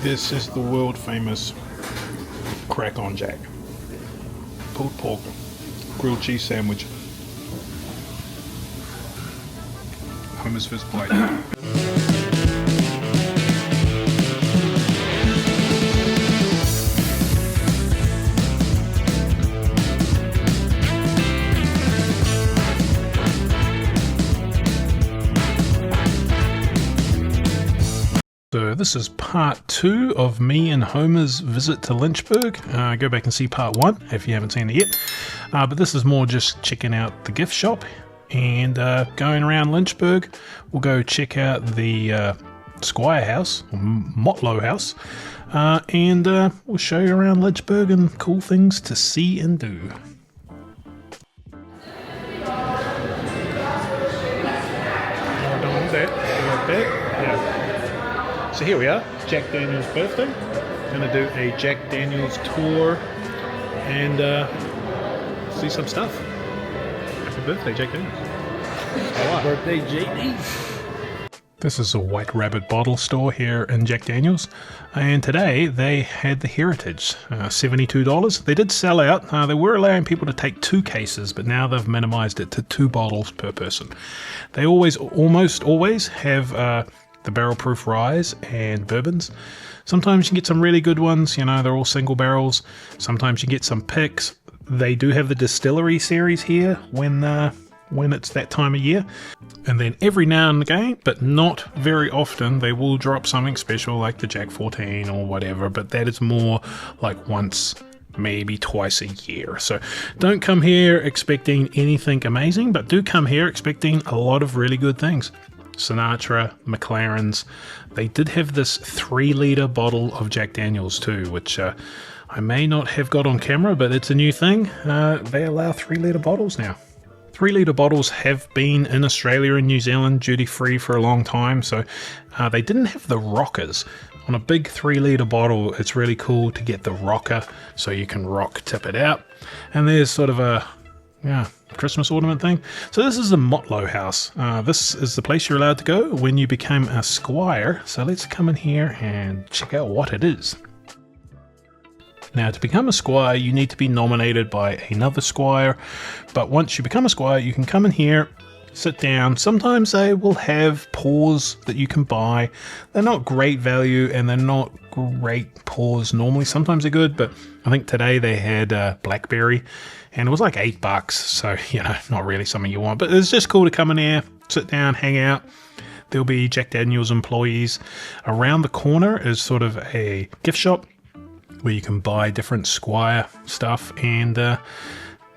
This is the world famous crack on jack. Pulled pork, grilled cheese sandwich. Hummus first bite. So this is part 2 of me and Homer's visit to Lynchburg. Go back and see part 1 if you haven't seen it yet. But this is more just checking out the gift shop and going around Lynchburg. We'll go check out the Squire House, or Motlow House, and we'll show you around Lynchburg and cool things to see and do. So here we are, Jack Daniel's birthday. Going to do a Jack Daniel's tour and see some stuff. Happy birthday, Jack Daniels. Happy birthday, JD. This is a White Rabbit bottle store here in Jack Daniel's, and today they had the Heritage, $72. They did sell out. They were allowing people to take 2 cases, but now they've minimized it to 2 bottles per person. They almost always have the barrel proof ryes and bourbons. Sometimes you can get some really good ones, you know, they're all single barrels. Sometimes you get some picks. They do have the distillery series here when it's that time of year. And then every now and again, but not very often, they will drop something special like the Jack 14 or whatever, but that is more like once, maybe twice a year. So don't come here expecting anything amazing, but do come here expecting a lot of really good things. Sinatra, McLaren's. They did have this 3-litre bottle of Jack Daniel's too, which I may not have got on camera, but it's a new thing. They allow 3-litre bottles now. 3-litre bottles have been in Australia and New Zealand duty-free for a long time, so they didn't have the rockers. On a big 3-litre bottle, it's really cool to get the rocker so you can rock tip it out. And there's sort of a Christmas ornament thing. So this is the Motlow House. This is the place you're allowed to go when you become a squire. So let's come in here and check out what it is. Now, to become a squire, you need to be nominated by another squire. But once you become a squire, you can come in here, sit down. Sometimes they will have pours that you can buy. They're not great value and they're not great pours normally. Sometimes they're good, but I think today they had blackberry and it was like $8. So, you know, not really something you want, but it's just cool to come in here, sit down, hang out. There'll be Jack Daniel's employees. Around the corner is sort of a gift shop where you can buy different Squire stuff, and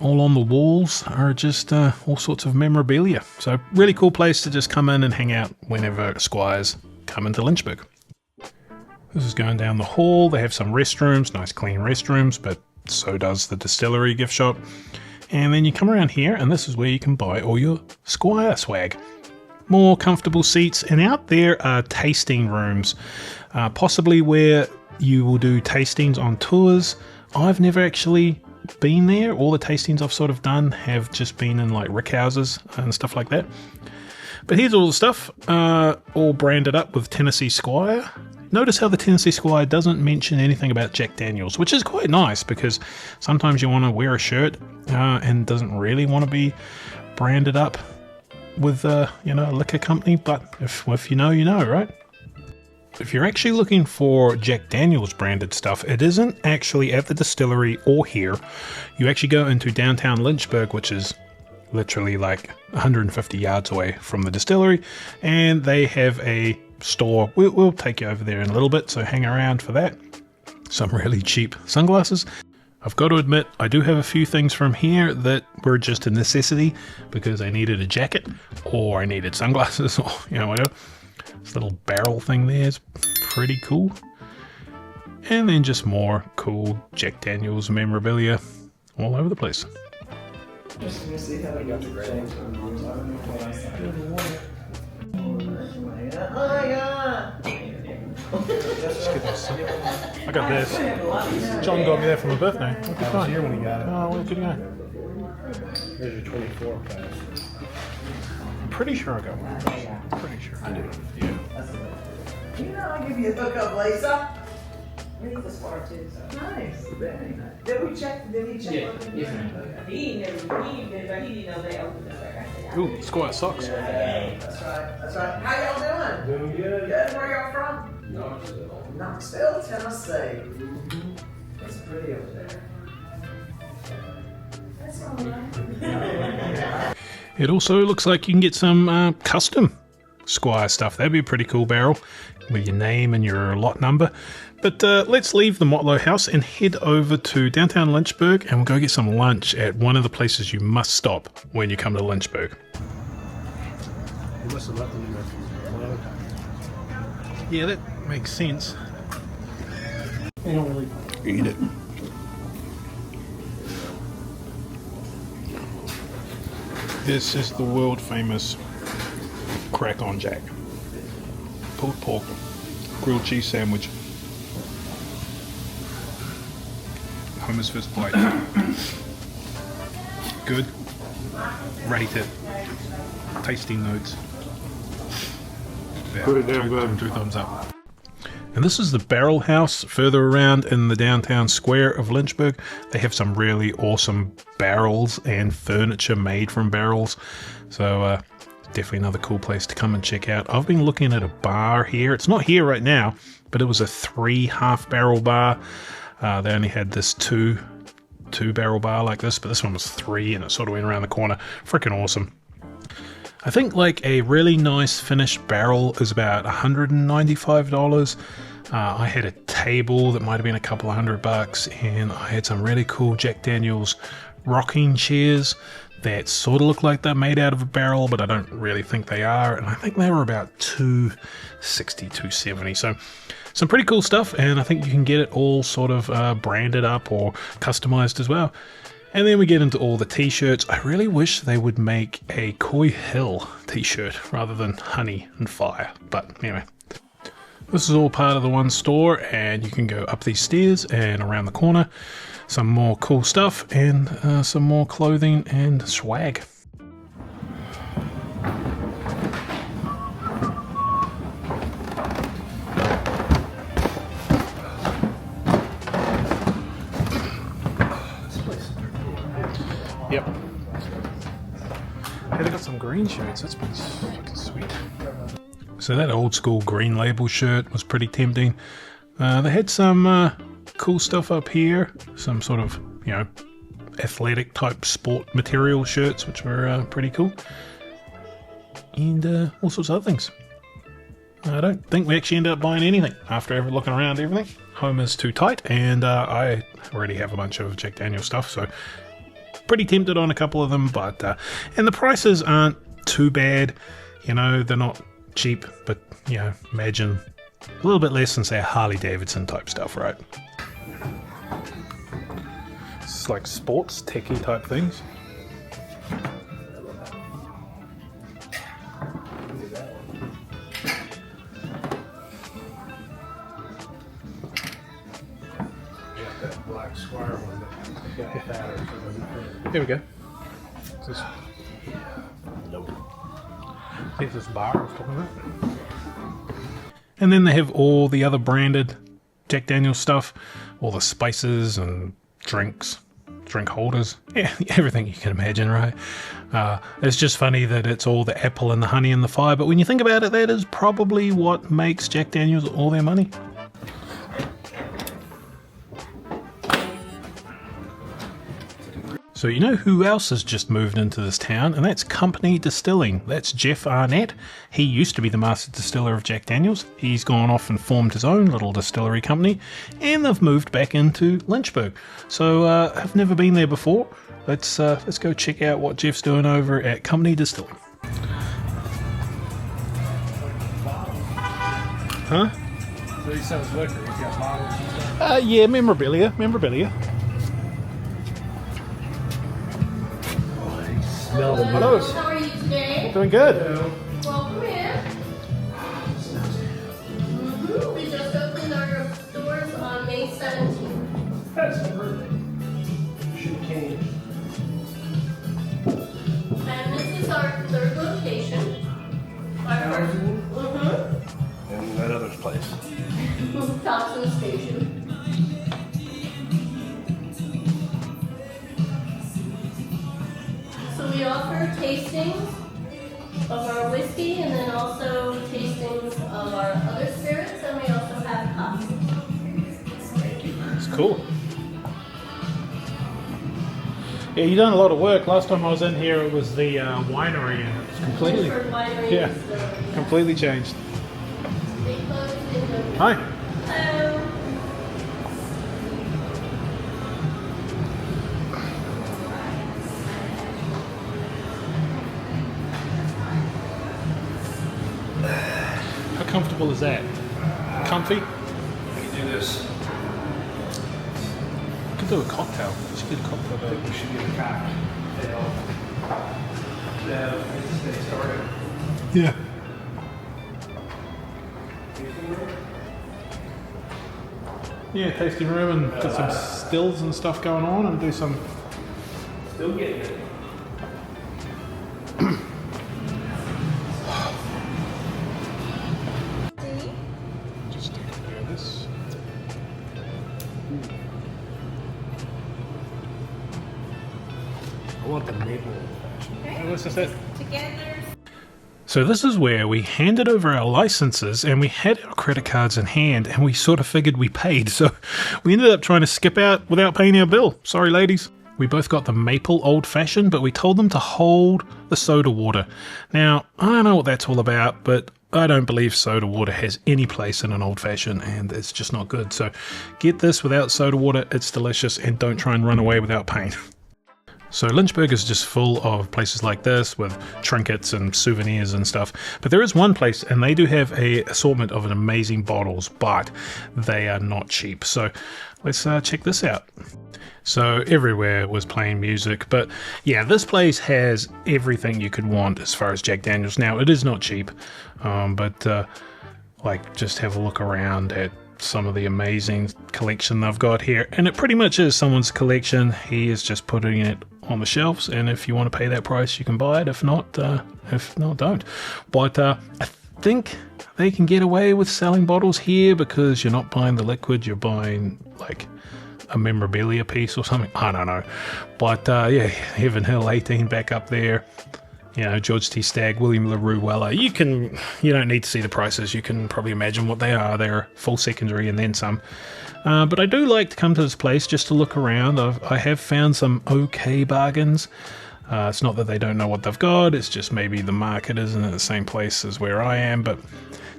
all on the walls are just all sorts of memorabilia. So really cool place to just come in and hang out whenever Squires come into Lynchburg. This is going down the hall. They have some restrooms, nice clean restrooms, but so does the distillery gift shop. And then you come around here and this is where you can buy all your Squire swag. More comfortable seats, and out there are tasting rooms, possibly where you will do tastings on tours. I've never actually been there. All the tastings I've sort of done have just been in like rick houses and stuff like that. But here's all the stuff, all branded up with Tennessee Squire. Notice how the Tennessee Squire doesn't mention anything about Jack Daniel's, which is quite nice because sometimes you want to wear a shirt and doesn't really want to be branded up with you know, a liquor company. But if you know, you know, right? If you're actually looking for Jack Daniel's branded stuff, it isn't actually at the distillery or here. You actually go into downtown Lynchburg, which is literally like 150 yards away from the distillery, and they have a store. We'll take you over there in a little bit, so hang around for that. Some really cheap sunglasses. I've got to admit, I do have a few things from here that were just a necessity because I needed a jacket or I needed sunglasses or, you know, whatever. This little barrel thing there is pretty cool. And then just more cool Jack Daniel's memorabilia all over the place. I got this. John got me that for my birthday. I was here when he got it. Oh, where could you go? There's your 24 pass. I'm pretty sure I got one. Pretty sure. I do. Yeah. You know, I'll give you a hookup, Lisa. He's a smart too, so. Nice, very nice. Did he check? Yeah, with them? yes, ma'am. He didn't know they opened it. Like I said, Ooh, Squire socks. That's right, that's right. How y'all doing? Doing good. Good, where y'all from? Knoxville, Tennessee. It's pretty over there. That's all right. It also looks like you can get some custom Squire stuff. That'd be a pretty cool barrel with your name and your lot number. But let's leave the Motlow House and head over to downtown Lynchburg, and we'll go get some lunch at one of the places you must stop when you come to Lynchburg. You must have left them in there. Yeah, that makes sense. They don't really. Eat it. This is the world famous crack on jack. Pulled pork, grilled cheese sandwich. Homer's first bite. Good. Rate it. Tasty notes. Yeah, Pretty damn good. Two thumbs up. And this is the Barrel House further around in the downtown square of Lynchburg. They have some really awesome barrels and furniture made from barrels. So definitely another cool place to come and check out. I've been looking at a bar here. It's not here right now, but it was a 3 half-barrel bar. They only had this two barrel bar like this, but this one was 3 and it sort of went around the corner. Freaking awesome. I think like a really nice finished barrel is about $195. I had a table that might have been a couple of $100, and I had some really cool Jack Daniel's rocking chairs that sort of look like they're made out of a barrel, but I don't really think they are, and I think they were about $260, $270. So some pretty cool stuff, and I think you can get it all sort of branded up or customized as well. And then we get into all the t-shirts. I really wish they would make a Coy Hill t-shirt rather than Honey and Fire. But anyway, this is all part of the one store, and you can go up these stairs and around the corner. Some more cool stuff and some more clothing and swag. Yep. Hey, they got some green shirts. That's pretty fucking sweet. So that old school green label shirt was pretty tempting. They had some cool stuff up here. Some sort of, athletic type sport material shirts, which were pretty cool. And all sorts of other things. I don't think we actually ended up buying anything after looking around everything. Home is too tight, and I already have a bunch of Jack Daniel's stuff, so pretty tempted on a couple of them, but and the prices aren't too bad. They're not cheap, but imagine a little bit less than say a Harley Davidson type stuff, right? It's like sports techie type things. That black Squire one that got fatter, so it doesn't fit. Here we go. This is bar I was talking about. And then they have all the other branded Jack Daniel's stuff, all the spices and drinks, drink holders, everything you can imagine, right? It's just funny that it's all the apple and the honey and the fire, but when you think about it, that is probably what makes Jack Daniel's all their money. So you know who else has just moved into this town, and that's Company Distilling. That's Jeff Arnett. He used to be the master distiller of Jack Daniel's. He's gone off and formed his own little distillery company, and they've moved back into Lynchburg. So I've never been there before. Let's go check out what Jeff's doing over at Company Distilling. Huh? So he sells liquor. He's got bottles and stuff. Yeah, memorabilia. Smell the Hello. How are you today? Doing good. Welcome in. We just opened our doors on May 17th. That's a birthday. Shoot cane. And this is our third location. And that other place. Thompson Station. tastings of our whiskey and then also tastings of our other spirits, and we also have hops. It's cool. Yeah, you've done a lot of work. Last time I was in here, it was the winery, and it's completely, Lynchburg Winery yeah, Distillery. completely changed. They closed in November. Hi. Hello. How comfortable is that? Comfy? You do this. I could do a cocktail. We should get a cocktail I though. think we should get a cocktail. Stay started. Yeah. Yeah, tasting room and get some stills and stuff going on and do some. Still getting it. Just take care of this. I want the maple. Hey, what's this? Together. So this is where we handed over our licenses and we had our credit cards in hand and we sort of figured we paid. So we ended up trying to skip out without paying our bill. Sorry, ladies. We both got the maple old fashioned, but we told them to hold the soda water. Now, I don't know what that's all about, but I don't believe soda water has any place in an old fashioned and it's just not good. So get this without soda water. It's delicious and don't try and run away without paying. So Lynchburg is just full of places like this with trinkets and souvenirs and stuff. But there is one place and they do have a assortment of amazing bottles, but they are not cheap. So let's check this out. So everywhere was playing music, but yeah, this place has everything you could want as far as Jack Daniels. Now it is not cheap, but like just have a look around at some of the amazing collection they've got here, and it pretty much is someone's collection. He is just putting it on the shelves, and if you want to pay that price, you can buy it. If not, don't. But I think they can get away with selling bottles here because you're not buying the liquid, you're buying like a memorabilia piece or something. I don't know. But yeah, Heaven Hill 18 back up there. You know, George T. Stagg, William LaRue Weller. You don't need to see the prices. You can probably imagine what they are. They're full secondary and then some. But I do like to come to this place just to look around. I have found some okay bargains. It's not that they don't know what they've got. It's just maybe the market isn't at the same place as where I am. But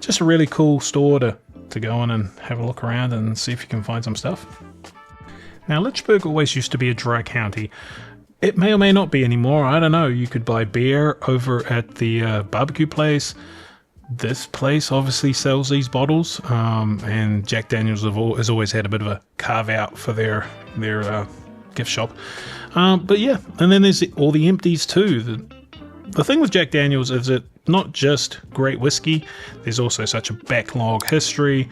just a really cool store to go in and have a look around and see if you can find some stuff. Now, Lynchburg always used to be a dry county. It may or may not be anymore. I don't know. You could buy beer over at the barbecue place. This place obviously sells these bottles, and Jack Daniels has always had a bit of a carve out for their gift shop. But yeah, and then there's all the empties too. The thing with Jack Daniels is it not just great whiskey. There's also such a backlog history.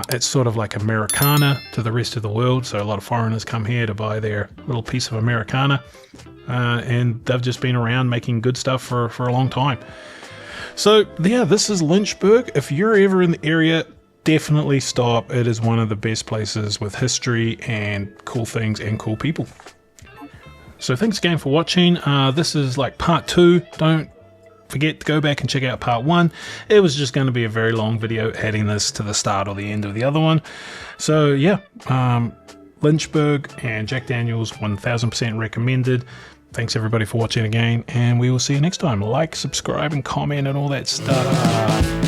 It's sort of like Americana to the rest of the world. So a lot of foreigners come here to buy their little piece of Americana. And they've just been around making good stuff for a long time. So yeah, this is Lynchburg. If you're ever in the area, definitely stop. It is one of the best places with history and cool things and cool people. So thanks again for watching. This is like part 2. Don't forget to go back and check out part 1. It was just going to be a very long video adding this to the start or the end of the other one. So yeah, Lynchburg and Jack Daniels 1000% recommended. Thanks everybody for watching again, and we will see you next time. Like, subscribe, and comment and all that stuff.